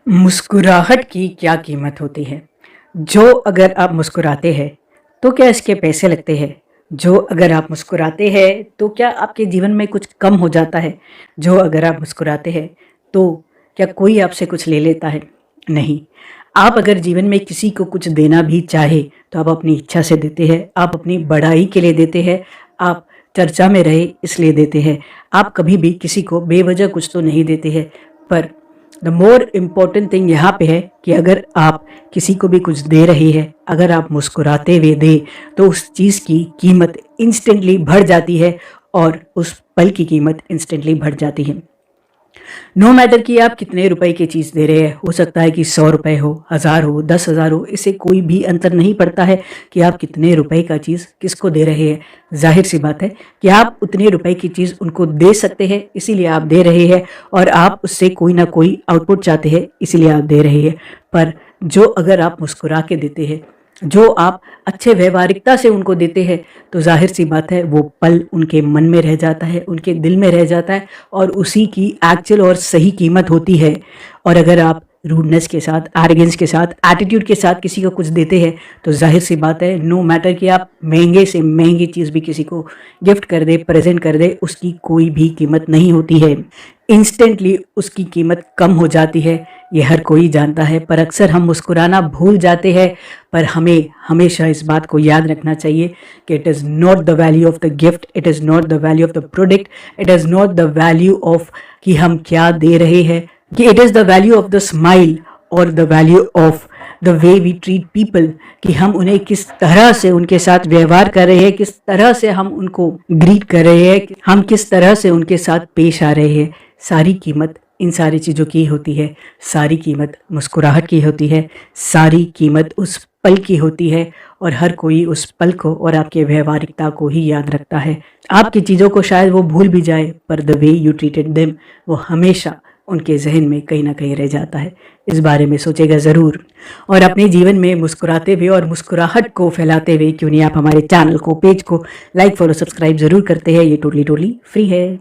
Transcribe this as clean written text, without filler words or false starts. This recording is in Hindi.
मुस्कुराहट की क्या कीमत होती है? जो अगर आप मुस्कुराते हैं, तो क्या इसके पैसे लगते हैं? जो अगर आप मुस्कुराते हैं, तो क्या आपके जीवन में कुछ कम हो जाता है? जो अगर आप मुस्कुराते हैं, तो क्या कोई आपसे कुछ ले लेता है? नहीं। आप अगर जीवन में किसी को कुछ देना भी चाहे, तो आप अपनी इच्छा से देते हैं, आप अपनी बढ़ाई के लिए देते हैं, आप चर्चा में रहे इसलिए देते हैं। आप कभी भी किसी को बेवजह कुछ तो नहीं देते हैं, पर द मोर इम्पॉर्टेंट थिंग यहाँ पे है कि अगर आप किसी को भी कुछ दे रहे हैं, अगर आप मुस्कुराते हुए दें, तो उस चीज़ की कीमत इंस्टेंटली बढ़ जाती है और उस पल की कीमत इंस्टेंटली बढ़ जाती है। नो मैटर कि आप कितने रुपए की चीज़ दे रहे हैं, हो सकता है कि 100 रुपए हो, 1000 हो, 10,000 हो, इससे कोई भी अंतर नहीं पड़ता है कि आप कितने रुपए का चीज़ किसको दे रहे हैं। जाहिर सी बात है कि आप उतने रुपए की चीज़ उनको दे सकते हैं, इसीलिए आप दे रहे हैं और आप उससे कोई ना कोई आउटपुट चाहते हैं, इसीलिए आप दे रहे हैं। पर जो अगर आप मुस्कुरा के देते हैं, जो आप अच्छे व्यवहारिकता से उनको देते हैं, तो जाहिर सी बात है वो पल उनके मन में रह जाता है, उनके दिल में रह जाता है और उसी की एक्चुअल और सही कीमत होती है। और अगर आप रूडनेस के साथ, एरोगेंस के साथ, एटीट्यूड के साथ किसी को कुछ देते हैं, तो जाहिर सी बात है नो मैटर कि आप महंगे से महंगी चीज़ भी किसी को गिफ्ट कर दे, प्रेजेंट कर दे, उसकी कोई भी कीमत नहीं होती है। इंस्टेंटली उसकी कीमत कम हो जाती है, ये हर कोई जानता है। पर अक्सर हम मुस्कुराना भूल जाते हैं। पर हमें हमेशा इस बात को याद रखना चाहिए कि it is not the value of the gift, it is not the value of the product, it is not the value of कि हम क्या दे रहे हैं, कि it is the value of the smile और the value of the way we treat people, कि हम उन्हें किस तरह से उनके साथ व्यवहार कर रहे हैं, किस तरह से हम उनको ग्रीट कर रहे हैं, हम किस तरह से उनके साथ पेश आ रहे हैं। सारी कीमत इन सारी चीज़ों की होती है, सारी कीमत मुस्कुराहट की होती है, सारी कीमत उस पल की होती है और हर कोई उस पल को और आपके व्यवहारिकता को ही याद रखता है। आपकी चीज़ों को शायद वो भूल भी जाए, पर the way you treated them वो हमेशा उनके जहन में कहीं ना कहीं रह जाता है। इस बारे में सोचेगा ज़रूर और अपने जीवन में मुस्कुराते हुए और मुस्कुराहट को फैलाते हुए क्यों नहीं आप हमारे चैनल को, पेज को लाइक, फॉलो, सब्सक्राइब ज़रूर करते हैं। ये टोटली फ्री है।